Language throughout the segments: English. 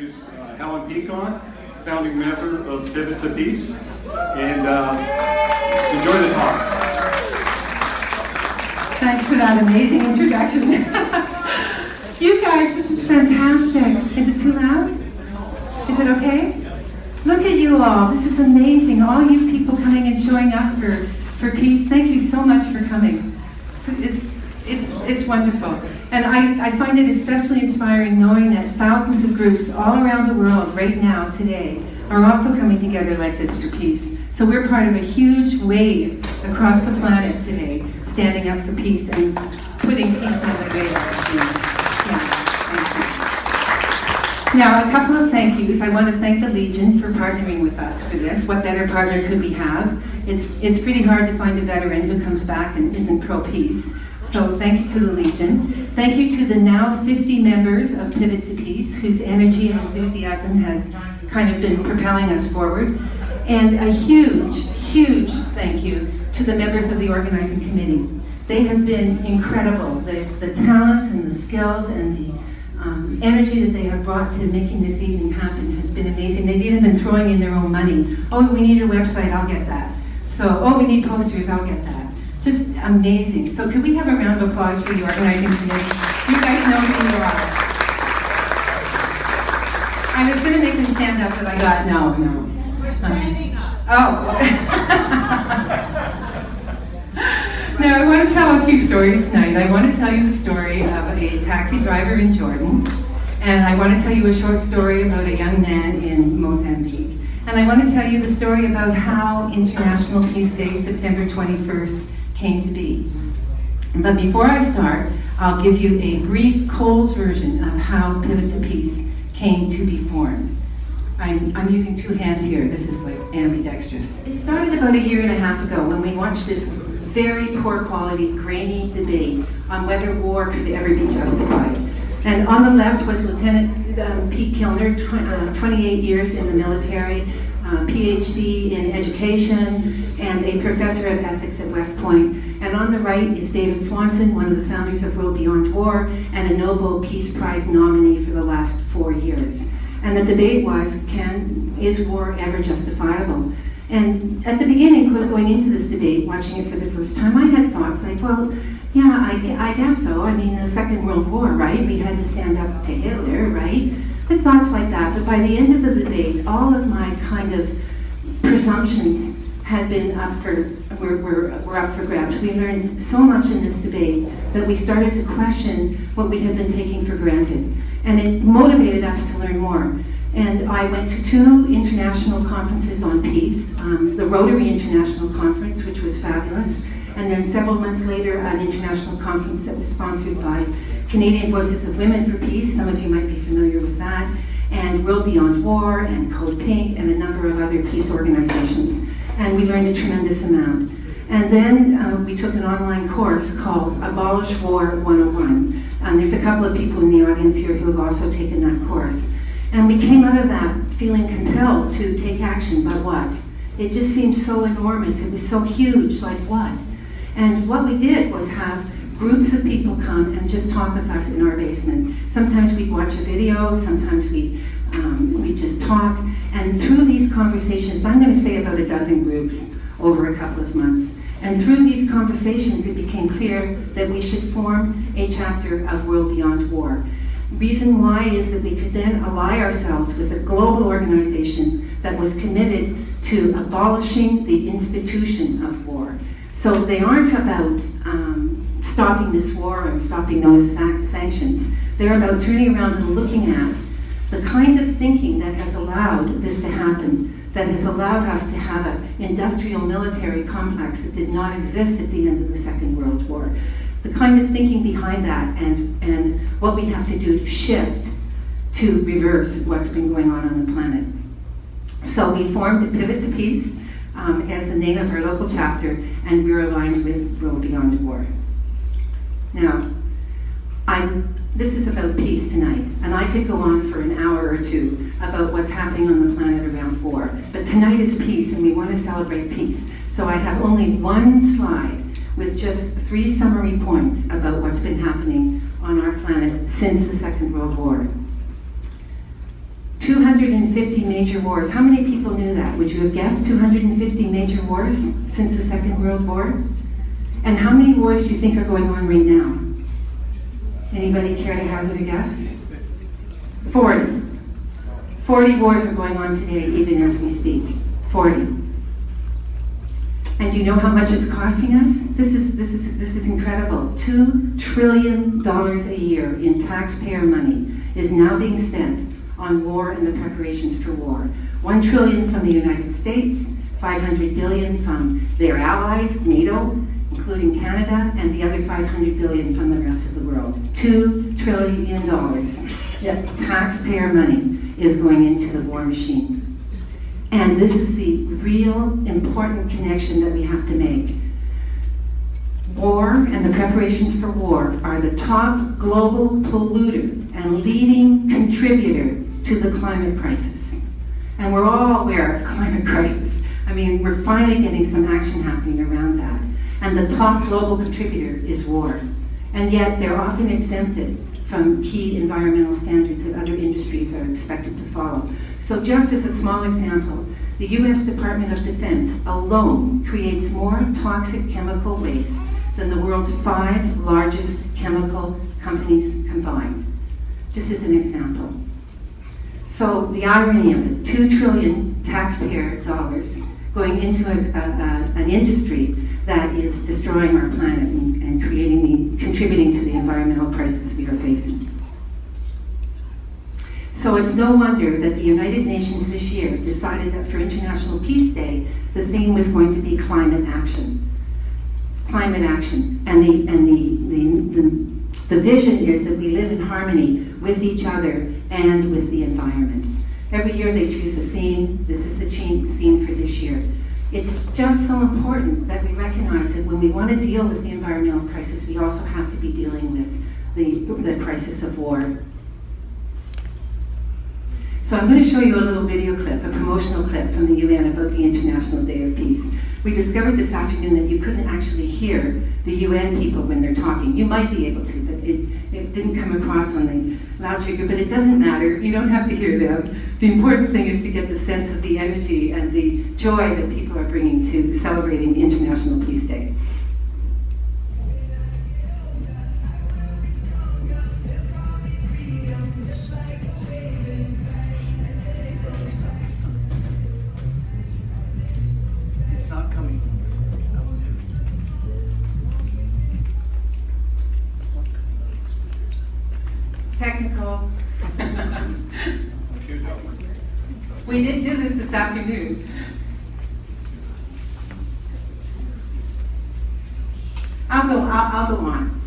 introduce Helen Peacock, founding member of Pivot to Peace, and enjoy the talk. Thanks for that amazing introduction. You guys, this is fantastic. Is it too loud? Is it okay? Look at you all. This is amazing. All you people coming and showing up for peace. Thank you so much for coming. It's wonderful. And I find it especially inspiring knowing that thousands of groups all around the world right now, today, are also coming together like this for peace. So we're part of a huge wave across the planet today, standing up for peace and putting peace on the radar. Now, a couple of thank yous. I want to thank the Legion for partnering with us for this. What better partner could we have? It's pretty hard to find a veteran who comes back and isn't pro-peace. So thank you to the Legion. Thank you to the now 50 members of Pivot to Peace, whose energy and enthusiasm has kind of been propelling us forward. And a huge, huge thank you to the members of the organizing committee. They have been incredible. The talents and the skills and the energy that they have brought to making this evening happen has been amazing. They've even been throwing in their own money. Oh, we need a website, I'll get that. So, oh, we need posters, I'll get that. Just amazing. So could we have a round of applause for the organizing committee? You guys know who you are. I was going to make them stand up, but I got no. We're standing up. Oh. Now, I want to tell a few stories tonight. I want to tell you the story of a taxi driver in Jordan, and I want to tell you a short story about a young man in Mozambique. And I want to tell you the story about how International Peace Day, September 21st, came to be. But before I start, I'll give you a brief Cole's version of how Pivot to Peace came to be formed. I'm using two hands here. This is like ambidextrous. It started about a year and a half ago when we watched this very poor quality, grainy debate on whether war could ever be justified. And on the left was Lieutenant Pete Kilner, 28 years in the military, PhD in education, and a professor of ethics at West Point. And on the right is David Swanson, one of the founders of World Beyond War, and a Nobel Peace Prize nominee for the last 4 years. And the debate was, is war ever justifiable? And at the beginning, going into this debate, watching it for the first time, I had thoughts like, well, yeah, I guess so. I mean, the Second World War, right? We had to stand up to Hitler, right? And thoughts like that. But by the end of the debate, all of my kind of presumptions had been were up for grabs. We learned so much in this debate that we started to question what we had been taking for granted. And it motivated us to learn more. And I went to 2 international conferences on peace, the Rotary International Conference, which was fabulous, and then several months later, an international conference that was sponsored by Canadian Voices of Women for Peace, some of you might be familiar with that, and World Beyond War, and Code Pink, and a number of other peace organizations. And we learned a tremendous amount. And then we took an online course called Abolish War 101. And there's a couple of people in the audience here who have also taken that course. And we came out of that feeling compelled to take action, but what? It just seemed so enormous, it was so huge, like what? And what we did was have groups of people come and just talk with us in our basement. Sometimes we'd watch a video, sometimes we'd just talk. And through these conversations, I'm going to say about a dozen groups over a couple of months. And through these conversations, it became clear that we should form a chapter of World Beyond War. Reason why is that we could then ally ourselves with a global organization that was committed to abolishing the institution of war. So they aren't about stopping this war and stopping those sanctions. They're about turning around and looking at the kind of thinking that has allowed this to happen, that has allowed us to have an industrial military complex that did not exist at the end of the Second World War. The kind of thinking behind that and what we have to do to shift to reverse what's been going on the planet. So we formed a Pivot to Peace as the name of our local chapter, and we're aligned with World Beyond War. Now, this is about peace tonight, and I could go on for an hour or two about what's happening on the planet around war. But tonight is peace, and we want to celebrate peace. So I have only one slide with just 3 summary points about what's been happening on our planet since the Second World War. 250 major wars. How many people knew that? Would you have guessed 250 major wars since the Second World War? And how many wars do you think are going on right now? Anybody care to hazard a guess? 40. 40 wars are going on today, even as we speak. 40. And do you know how much it's costing us? This is incredible. $2 trillion a year in taxpayer money is now being spent on war and the preparations for war. $1 trillion from the United States, $500 billion from their allies, NATO, including Canada, and the other $500 billion from the rest of the world. $2 trillion. Yet taxpayer money is going into the war machine. And this is the real important connection that we have to make. War and the preparations for war are the top global polluter and leading contributor to the climate crisis. And we're all aware of the climate crisis. I mean, we're finally getting some action happening around that. And the top global contributor is war. And yet they're often exempted from key environmental standards that other industries are expected to follow. So just as a small example, the US Department of Defense alone creates more toxic chemical waste than the world's 5 largest chemical companies combined. Just as an example. So the irony of it, $2 trillion taxpayer dollars going into an industry that is destroying our planet and contributing to the environmental crisis we are facing. So it's no wonder that the United Nations this year decided that for International Peace Day, the theme was going to be climate action. Climate action. And the vision is that we live in harmony with each other and with the environment. Every year they choose a theme. This is the theme for this year. It's just so important that we recognize that when we want to deal with the environmental crisis, we also have to be dealing with the crisis of war. So I'm going to show you a little video clip, a promotional clip from the UN about the International Day of Peace. We discovered this afternoon that you couldn't actually hear the UN people when they're talking. You might be able to, but it didn't come across on the loudspeaker, but it doesn't matter. You don't have to hear them. The important thing is to get the sense of the energy and the joy that people are bringing to celebrating International Peace Day. Technical. We did do this afternoon. I'll go on.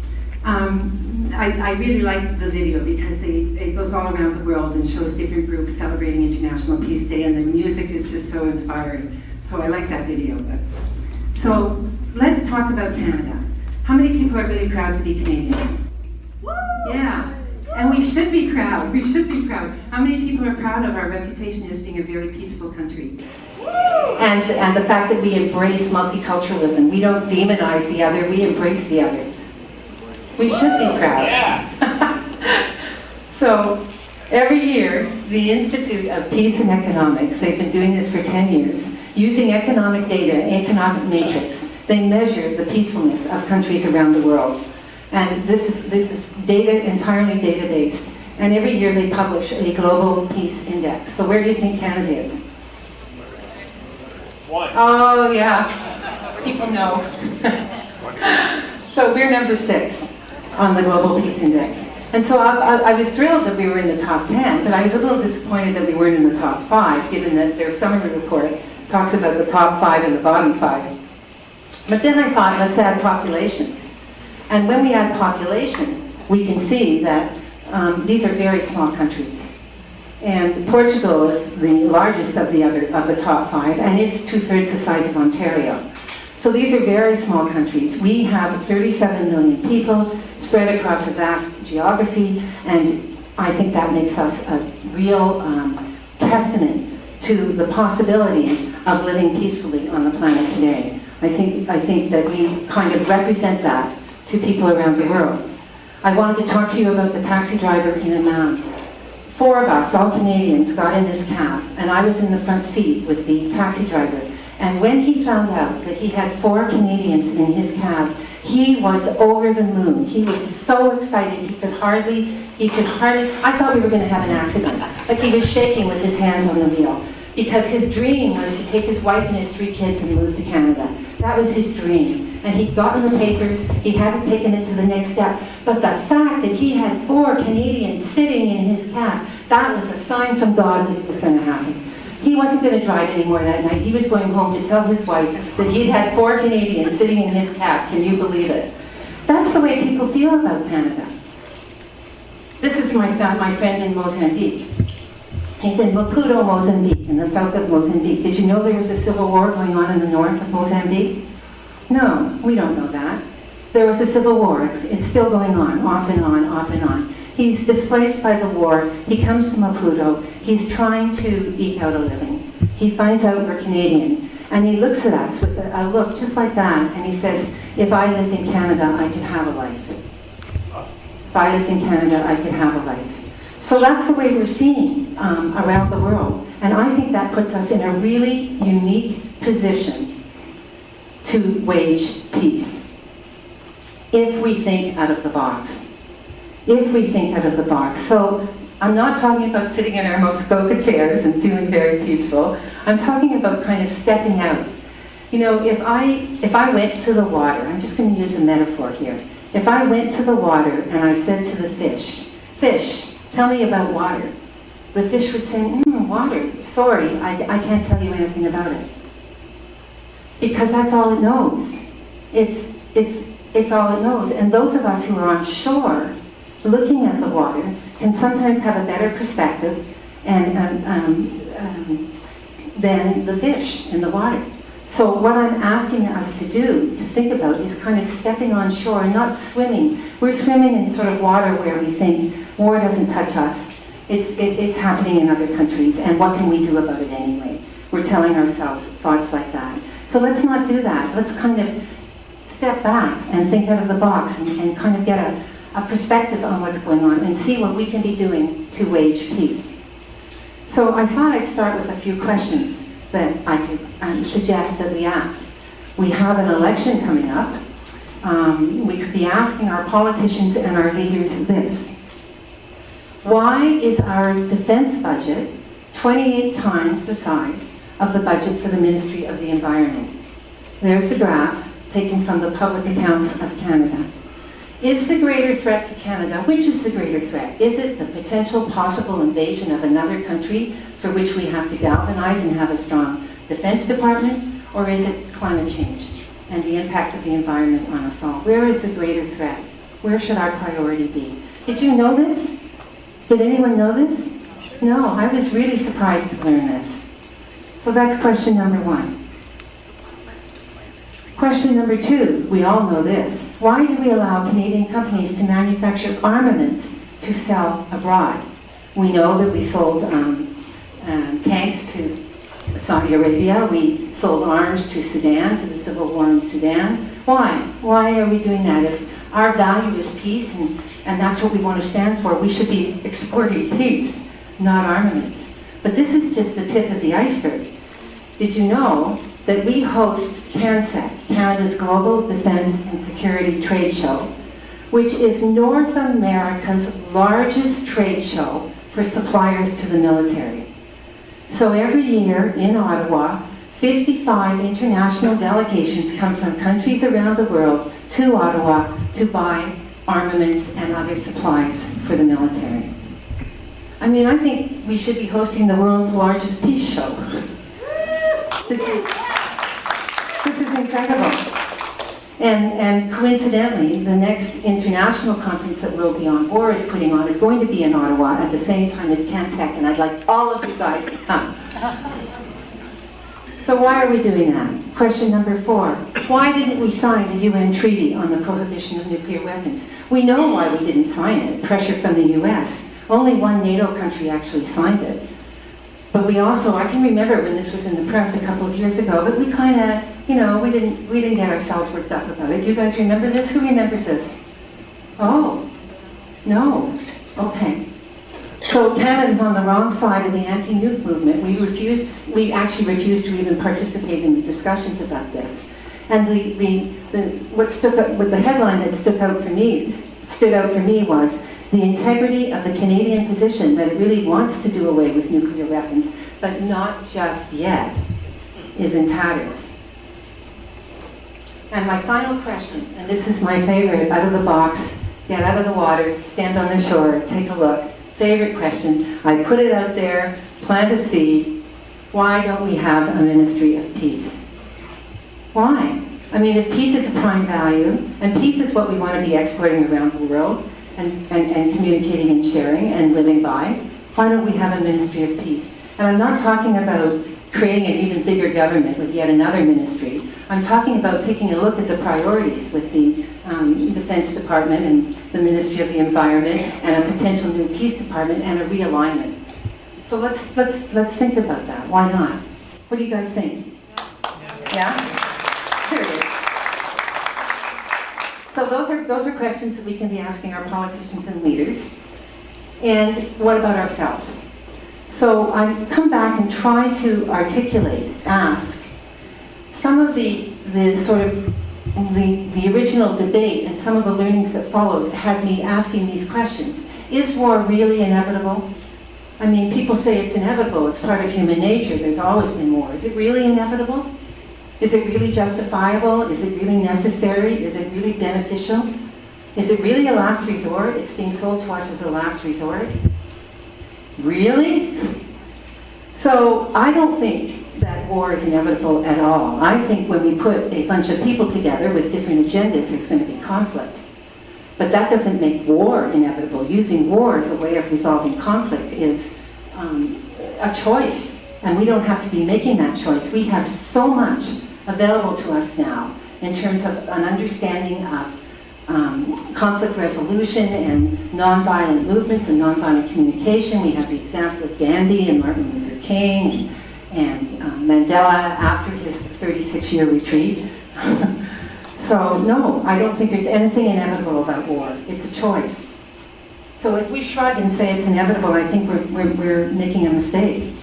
I really like the video because it goes all around the world and shows different groups celebrating International Peace Day, and the music is just so inspiring. So I like that video. So let's talk about Canada. How many people are really proud to be Canadians? Yeah. And we should be proud. We should be proud. How many people are proud of our reputation as being a very peaceful country? And the fact that we embrace multiculturalism. We don't demonize the other, we embrace the other. We should be proud. Yeah. So every year, the Institute of Peace and Economics, they've been doing this for 10 years, using economic data, economic matrix, they measure the peacefulness of countries around the world. And this is data, entirely data-based. And every year they publish a global peace index. So where do you think Canada is? 1. Oh yeah, people know. So we're number 6 on the global peace index. And so I was thrilled that we were in the top 10, but I was a little disappointed that we weren't in the top 5, given that their summary report talks about the top 5 and the bottom 5. But then I thought, let's add population. And when we add population, we can see that these are very small countries. And Portugal is the largest of the top 5, and it's 2/3 the size of Ontario. So these are very small countries. We have 37 million people spread across a vast geography, and I think that makes us a real testament to the possibility of living peacefully on the planet today. I think that we kind of represent that to people around the world. I wanted to talk to you about the taxi driver in Amman. 4 of us, all Canadians, got in this cab, and I was in the front seat with the taxi driver. And when he found out that he had 4 Canadians in his cab, he was over the moon. He was so excited, he could hardly, I thought we were going to have an accident. Like he was shaking with his hands on the wheel. Because his dream was to take his wife and his 3 kids and move to Canada. That was his dream. And he'd gotten the papers, he hadn't taken it to the next step. But the fact that he had 4 Canadians sitting in his cab, that was a sign from God that it was going to happen. He wasn't going to drive anymore that night. He was going home to tell his wife that he'd had 4 Canadians sitting in his cab. Can you believe it? That's the way people feel about Canada. This is my friend in Mozambique. He's in Maputo, Mozambique, in the south of Mozambique. Did you know there was a civil war going on in the north of Mozambique? No, we don't know that. There was a civil war. It's still going on, off and on, off and on. He's displaced by the war. He comes to Maputo. He's trying to eke out a living. He finds out we're Canadian. And he looks at us with a look just like that. And he says, if I lived in Canada, I could have a life. If I lived in Canada, I could have a life. So that's the way we're seeing around the world. And I think that puts us in a really unique position to wage peace. If we think out of the box. If we think out of the box. So I'm not talking about sitting in our Muskoka chairs and feeling very peaceful. I'm talking about kind of stepping out. You know, if I went to the water, I'm just going to use a metaphor here. If I went to the water and I said to the fish, fish, tell me about water. The fish would say, water, sorry, I can't tell you anything about it. Because that's all it knows. It's all it knows. And those of us who are on shore, looking at the water, can sometimes have a better perspective than the fish in the water. So what I'm asking us to do, to think about, is kind of stepping on shore and not swimming. We're swimming in sort of water where we think war doesn't touch us. It's happening in other countries, and what can we do about it anyway? We're telling ourselves thoughts like that. So let's not do that. Let's kind of step back and think out of the box and kind of get a perspective on what's going on and see what we can be doing to wage peace. So I thought I'd start with a few questions that I could suggest that we ask. We have an election coming up. We could be asking our politicians and our leaders this. Why is our defense budget 28 times the size of the budget for the Ministry of the Environment? There's the graph taken from the Public Accounts of Canada. Is the greater threat to Canada, which is the greater threat? Is it the potential possible invasion of another country for which we have to galvanize and have a strong defense department? Or is it climate change and the impact of the environment on us all? Where is the greater threat? Where should our priority be? Did you know this? Did anyone know this? No, I was really surprised to learn this. So that's question number 1. Question number 2, we all know this. Why do we allow Canadian companies to manufacture armaments to sell abroad? We know that we sold tanks to Saudi Arabia. We sold arms to Sudan, to the civil war in Sudan. Why? Why are we doing that? If our value is peace and that's what we want to stand for, we should be exporting peace, not armaments. But this is just the tip of the iceberg. Did you know that we host CANSEC, Canada's Global Defence and Security Trade Show, which is North America's largest trade show for suppliers to the military. So every year in Ottawa, 55 international delegations come from countries around the world to Ottawa to buy armaments and other supplies for the military. I mean, I think we should be hosting the world's largest peace show. This is incredible. And coincidentally, the next international conference that World Beyond War is putting on is going to be in Ottawa at the same time as CANSEC, and I'd like all of you guys to come. So why are we doing that? Question number 4. Why didn't we sign the UN Treaty on the Prohibition of Nuclear Weapons? We know why we didn't sign it. Pressure from the US. Only one NATO country actually signed it. But we also, I can remember when this was in the press a couple of years ago, but we kind of, we didn't get ourselves worked up about it. Do you guys remember this? Who remembers this? Oh, no. Okay. So Canada's on the wrong side of the anti-nuke movement. We actually refused to even participate in the discussions about this. And the headline that stood out for me was the integrity of the Canadian position that it really wants to do away with nuclear weapons, but not just yet, is in tatters. And my final question, and this is my favorite, out of the box, get out of the water, stand on the shore, take a look. Favorite question. I put it out there, plant a seed. Why don't we have a ministry of peace? Why? I mean, if peace is a prime value, and peace is what we want to be exporting around the world, and communicating and sharing and living by, why don't we have a ministry of peace? And I'm not talking about creating an even bigger government with yet another ministry. I'm talking about taking a look at the priorities with the Defense Department and the Ministry of the Environment and a potential new peace department and a realignment. So let's think about that. Why not? What do you guys think? Yeah? Here it is. So those are questions that we can be asking our politicians and leaders. And what about ourselves? So I come back and try to articulate, ask, some of the original debate and some of the learnings that followed had me asking these questions. Is war really inevitable? I mean, people say it's inevitable, it's part of human nature, there's always been war. Is it really inevitable? Is it really justifiable? Is it really necessary? Is it really beneficial? Is it really a last resort? It's being sold to us as a last resort. Really? So I don't think that war is inevitable at all. I think when we put a bunch of people together with different agendas, there's going to be conflict. But that doesn't make war inevitable. Using war as a way of resolving conflict is a choice. And we don't have to be making that choice. We have so much available to us now in terms of an understanding of conflict resolution and nonviolent movements and nonviolent communication. We have the example of Gandhi and Martin Luther King and Mandela after his 36-year retreat. So no, I don't think there's anything inevitable about war. It's a choice. So if we shrug and say it's inevitable, I think we're making a mistake.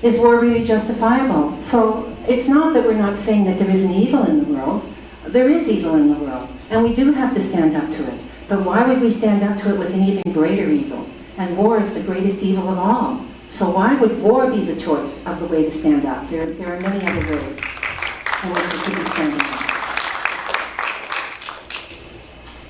Is war really justifiable? So it's not that we're not saying that there isn't evil in the world. There is evil in the world, and we do have to stand up to it. But why would we stand up to it with an even greater evil? And war is the greatest evil of all. So why would war be the choice of the way to stand up? There are many other ways in which we should be standing up.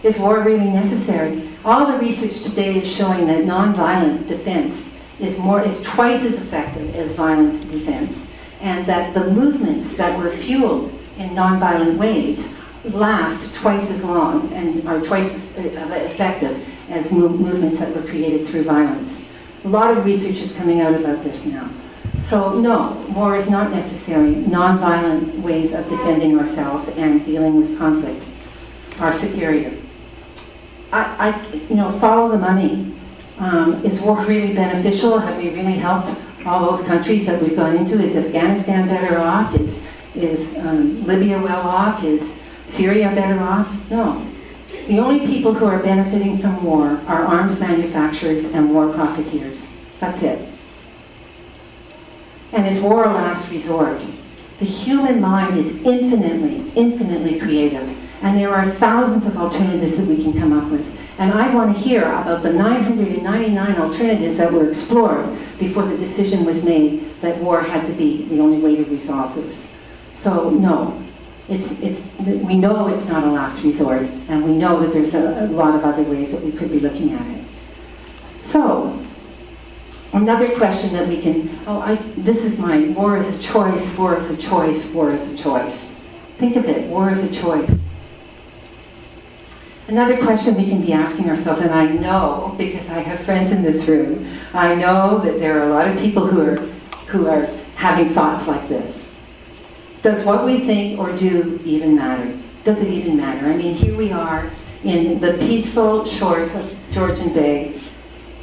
Is war really necessary? All the research today is showing that nonviolent defense is twice as effective as violent defense, and that the movements that were fueled in nonviolent ways last twice as long and are twice as effective as movements that were created through violence. A lot of research is coming out about this now. So no, war is not necessary. Nonviolent ways of defending ourselves and dealing with conflict are superior. Follow the money. Is war really beneficial? Have we really helped all those countries that we've gone into? Is Afghanistan better off? Is Libya well off? Is Syria better off? No. The only people who are benefiting from war are arms manufacturers and war profiteers. That's it. And is war a last resort? The human mind is infinitely, infinitely creative. And there are thousands of alternatives that we can come up with. And I want to hear about the 999 alternatives that were explored before the decision was made that war had to be the only way to resolve this. So no, we know it's not a last resort, and we know that there's a lot of other ways that we could be looking at it. So, another question that we can, this is mine, war is a choice, war is a choice, war is a choice. Think of it, war is a choice. Another question we can be asking ourselves, and I know, because I have friends in this room, I know that there are a lot of people who are having thoughts like this. Does what we think or do even matter? Does it even matter? I mean, here we are in the peaceful shores of Georgian Bay,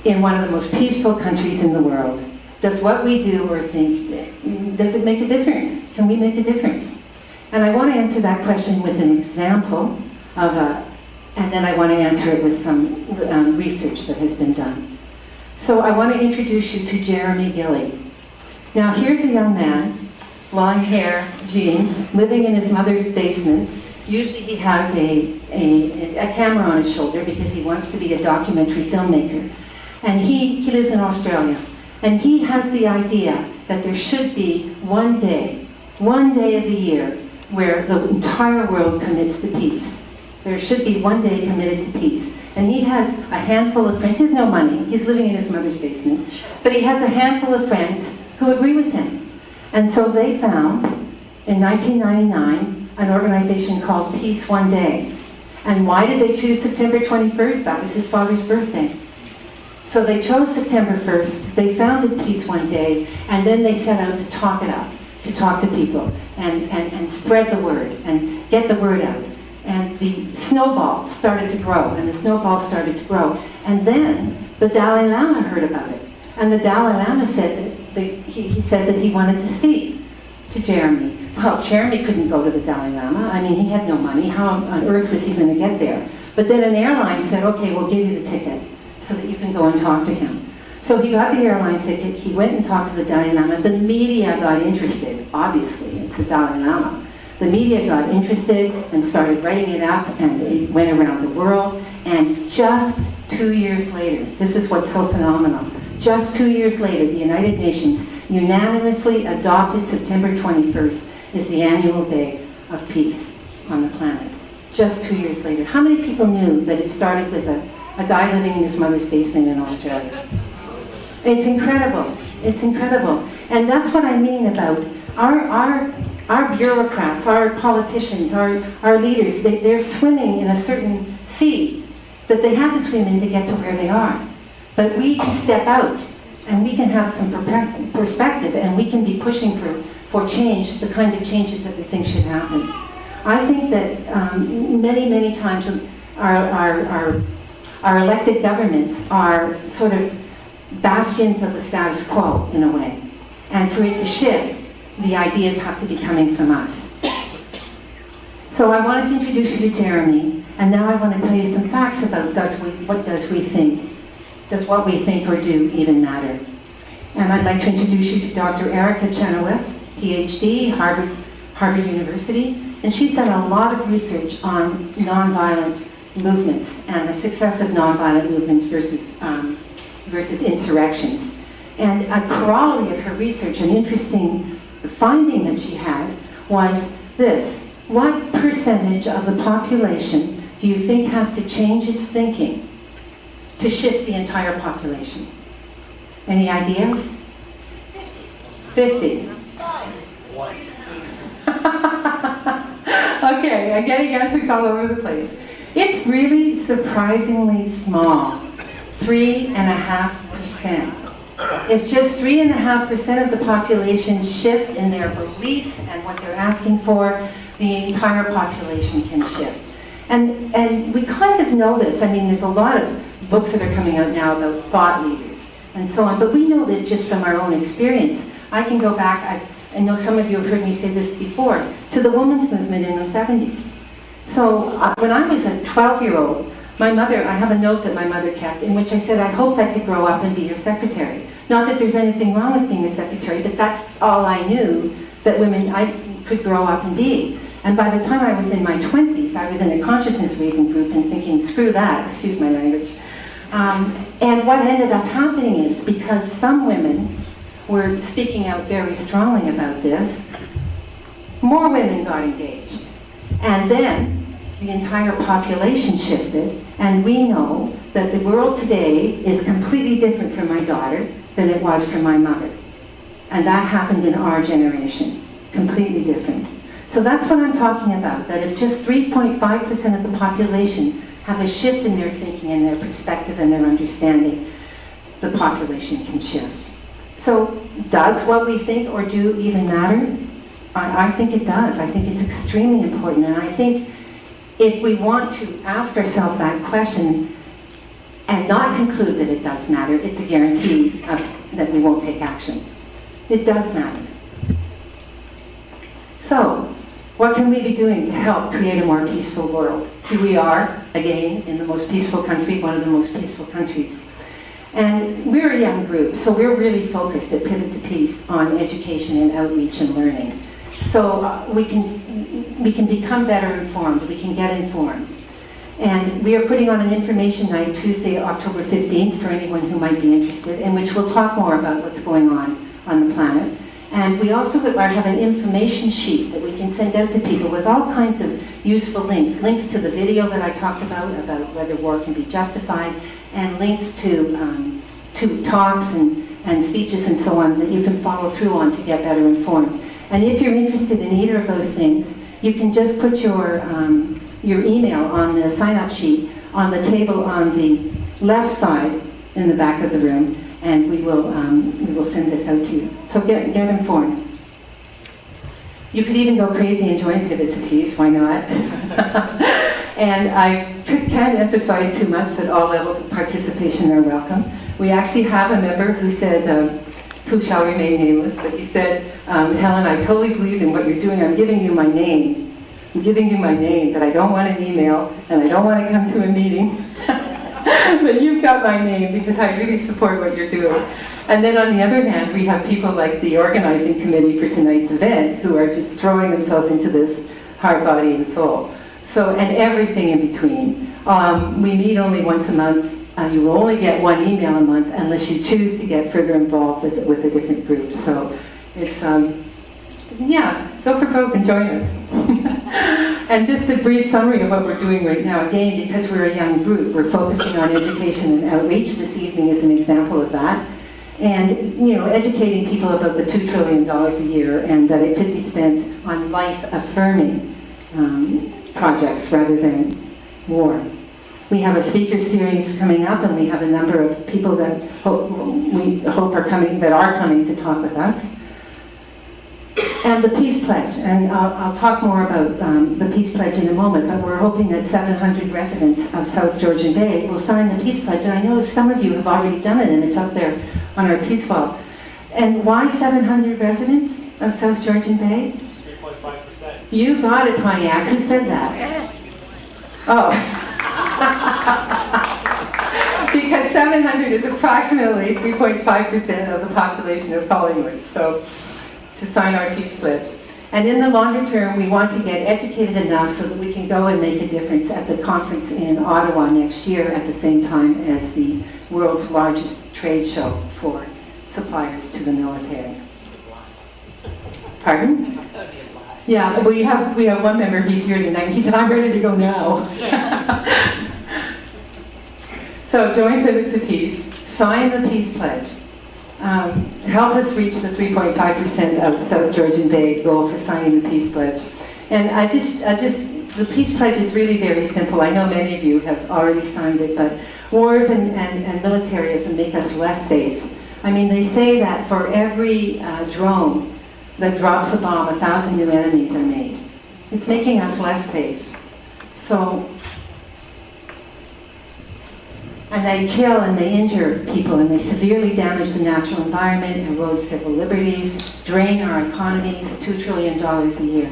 in one of the most peaceful countries in the world. Does what we do or think, does it make a difference? Can we make a difference? And I want to answer that question with an example of and then I want to answer it with some research that has been done. So I want to introduce you to Jeremy Gilly. Now here's a young man, long hair, jeans, living in his mother's basement. Usually he has a camera on his shoulder because he wants to be a documentary filmmaker. And he lives in Australia. And he has the idea that there should be one day of the year where the entire world commits to peace. There should be one day committed to peace. And he has a handful of friends. He has no money. He's living in his mother's basement. But he has a handful of friends who agree with him. And so they found, in 1999, an organization called Peace One Day. And why did they choose September 21st? That was his father's birthday. So they chose September 1st, they founded Peace One Day, and then they set out to talk it up, to talk to people, and spread the word, and get the word out. And the snowball started to grow, and the snowball started to grow. And then the Dalai Lama heard about it. And the Dalai Lama said that he said that he wanted to speak to Jeremy. Well, Jeremy couldn't go to the Dalai Lama. I mean, he had no money. How on earth was he going to get there? But then an airline said, okay, we'll give you the ticket so that you can go and talk to him. So he got the airline ticket. He went and talked to the Dalai Lama. The media got interested, obviously. It's the Dalai Lama. The media got interested and started writing it up, and it went around the world. And just 2 years later, this is what's so phenomenal, just 2 years later, the United Nations unanimously adopted September 21st as the annual day of peace on the planet. Just 2 years later. How many people knew that it started with a guy living in his mother's basement in Australia? It's incredible. It's incredible. And that's what I mean about our bureaucrats, our politicians, our leaders. They're swimming in a certain sea that they have to swim in to get to where they are. But we can step out and we can have some perspective, and we can be pushing for change, the kind of changes that we think should happen. I think that many times our elected governments are sort of bastions of the status quo in a way. And for it to shift, the ideas have to be coming from us. So I wanted to introduce you to Jeremy, and now I want to tell you some facts about what we think. Does what we think or do even matter? And I'd like to introduce you to Dr. Erica Chenoweth, PhD, Harvard University, and she's done a lot of research on nonviolent movements and the success of nonviolent movements versus insurrections. And a corollary of her research, an interesting finding that she had, was this: what percentage of the population do you think has to change its thinking to shift the entire population? Any ideas? 50. Okay, I'm getting answers all over the place. It's really surprisingly small, 3.5%. If just 3.5% of the population shift in their beliefs and what they're asking for, the entire population can shift. And we kind of know this. I mean, there's a lot of books that are coming out now about thought leaders and so on, but we know this just from our own experience. I can go back, I know some of you have heard me say this before, to the women's movement in the 70s. So when I was a 12-year-old, my mother, I have a note that my mother kept in which I said, I hope I could grow up and be your secretary. Not that there's anything wrong with being a secretary, but that's all I knew that I could grow up and be. And by the time I was in my 20s, I was in a consciousness raising group and thinking, screw that, excuse my language. And what ended up happening is, because some women were speaking out very strongly about this, more women got engaged. And then the entire population shifted, and we know that the world today is completely different for my daughter than it was for my mother. And that happened in our generation, completely different. So that's what I'm talking about, that if just 3.5% of the population have a shift in their thinking and their perspective and their understanding, the population can shift. So does what we think or do even matter? I think it does. I think it's extremely important. And I think if we want to ask ourselves that question and not conclude that it does matter, it's a guarantee that we won't take action. It does matter. So, what can we be doing to help create a more peaceful world? Here we are, again, in the most peaceful country, one of the most peaceful countries. And we're a young group, so we're really focused at Pivot to Peace on education and outreach and learning. So we can become better informed, we can get informed. And we are putting on an information night Tuesday, October 15th, for anyone who might be interested, in which we'll talk more about what's going on the planet. And we also have an information sheet that we can send out to people with all kinds of useful links to the video that I talked about whether war can be justified, and links to talks and speeches and so on that you can follow through on to get better informed. And if you're interested in either of those things, you can just put your email on the sign-up sheet on the table on the left side in the back of the room, and we will send this out to you. So get informed. You could even go crazy and join Pivot to Peace, why not? And I can't emphasize too much that all levels of participation are welcome. We actually have a member who said, who shall remain nameless, but he said, Helen, I totally believe in what you're doing. I'm giving you my name. I'm giving you my name, but I don't want an email, and I don't want to come to a meeting. But you've got my name because I really support what you're doing. And then on the other hand, we have people like the organizing committee for tonight's event who are just throwing themselves into this heart, body, and soul. So, and everything in between. We meet only once a month. You will only get one email a month unless you choose to get further involved with the different groups. So it's, yeah, go for broke and join us. And just a brief summary of what we're doing right now. Again, because we're a young group, we're focusing on education and outreach. This evening is an example of that. And, you know, educating people about the $2 trillion a year and that it could be spent on life-affirming projects rather than war. We have a speaker series coming up, and we have a number of people that we hope are coming to talk with us. And the Peace Pledge, and I'll talk more about the Peace Pledge in a moment, but we're hoping that 700 residents of South Georgian Bay will sign the Peace Pledge, and I know some of you have already done it, and it's up there on our Peace Wall. And why 700 residents of South Georgian Bay? 3.5%. You got it, Pontiac. Who said that? Oh. Because 700 is approximately 3.5% of the population of Collingwood, so to sign our Peace Pledge. And in the longer term, we want to get educated enough so that we can go and make a difference at the conference in Ottawa next year at the same time as the world's largest trade show for suppliers to the military. Pardon? Yeah, we have one member, he's here tonight, he said, I'm ready to go now. So join Pivot to Peace, sign the Peace Pledge, help us reach the 3.5% of South Georgian Bay goal for signing the Peace Pledge. And the Peace Pledge is really very simple. I know many of you have already signed it, but wars and militarism make us less safe. I mean, they say that for every drone that drops a bomb, 1,000 new enemies are made. It's making us less safe. So, and they kill and they injure people and they severely damage the natural environment, erode civil liberties, drain our economies, $2 trillion a year.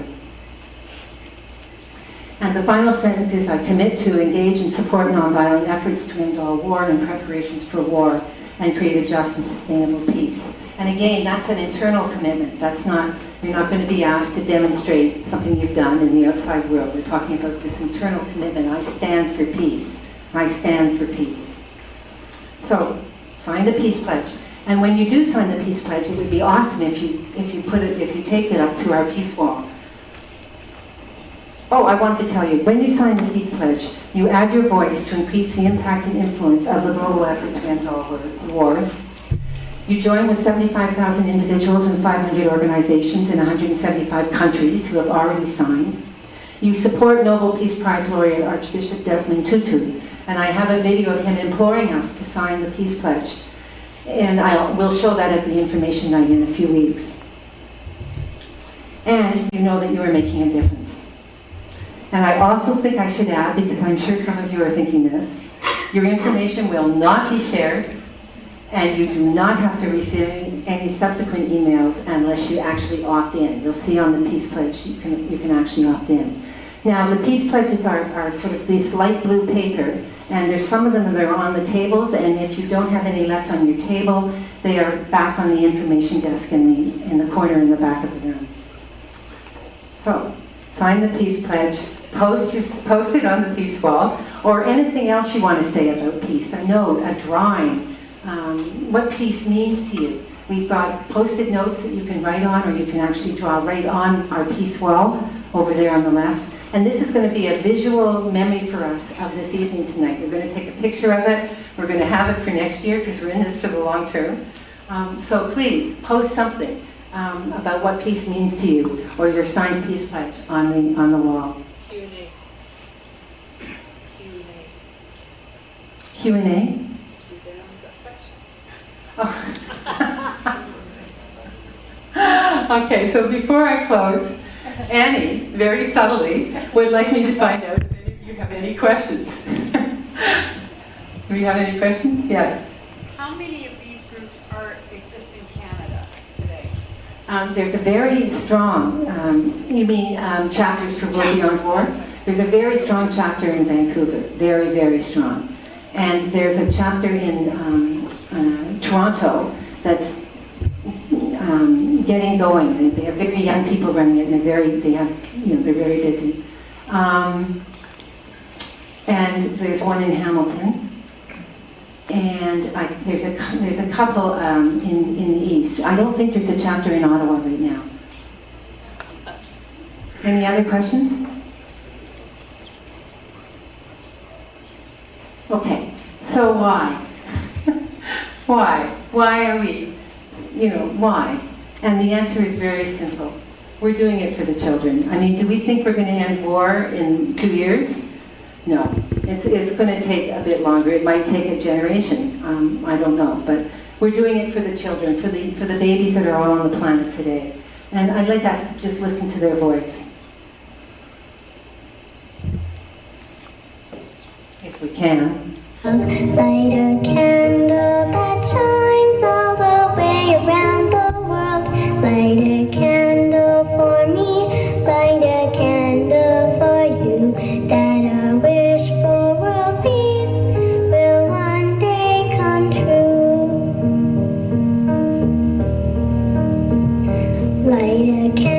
And the final sentence is, I commit to engage and support nonviolent efforts to end all war and preparations for war and create a just and sustainable peace. And again, that's an internal commitment. That's not, you're not going to be asked to demonstrate something you've done in the outside world. We're talking about this internal commitment. I stand for peace. I stand for peace. So, sign the Peace Pledge. And when you do sign the Peace Pledge, it would be awesome if you taped it up to our Peace Wall. Oh, I wanted to tell you, when you sign the Peace Pledge, you add your voice to increase the impact and influence of the global effort to end all wars. You join with 75,000 individuals and 500 organizations in 175 countries who have already signed. You support Nobel Peace Prize laureate Archbishop Desmond Tutu, and I have a video of him imploring us to sign the Peace Pledge. And we'll show that at the information night in a few weeks. And you know that you are making a difference. And I also think I should add, because I'm sure some of you are thinking this, your information will not be shared, and you do not have to receive any subsequent emails unless you actually opt in. You'll see on the Peace Pledge you can actually opt in. Now, the Peace Pledges are sort of this light blue paper, And there's some of them that are on the tables, and if you don't have any left on your table, they are back on the information desk in the corner in the back of the room. So, sign the peace pledge, post it on the peace wall, or anything else you want to say about peace, a note, a drawing, what peace means to you. We've got post-it notes that you can write on, or you can actually draw right on our peace wall over there on the left. And this is going to be a visual memory for us of this evening tonight. We're going to take a picture of it. We're going to have it for next year because we're in this for the long term. So please post something about what peace means to you, or your signed peace pledge on the wall. Q&A. Q&A? Oh. Okay, so before I close, Annie, very subtly, would like me to find out if any of you have any questions. Do we have any questions? Yes. How many of these groups exist in Canada today? There's a very strong, you mean chapters for World Beyond War? There's a very strong chapter in Vancouver, very, very strong. And there's a chapter in Toronto that's getting going. They have very young people running it, and they're very busy. And there's one in Hamilton. And there's a couple in the east. I don't think there's a chapter in Ottawa right now. Any other questions? Okay, so why? Why? Why are we? Why? And the answer is very simple. We're doing it for the children. I mean, do we think we're going to end war in 2 years? No. It's going to take a bit longer. It might take a generation. I don't know. But we're doing it for the children, for the babies that are all on the planet today. And I'd like us to just listen to their voice. If we can. Light a candle that shines all the way around the world. Light a candle for me, light a candle for you. That our wish for world peace will one day come true. Light a candle.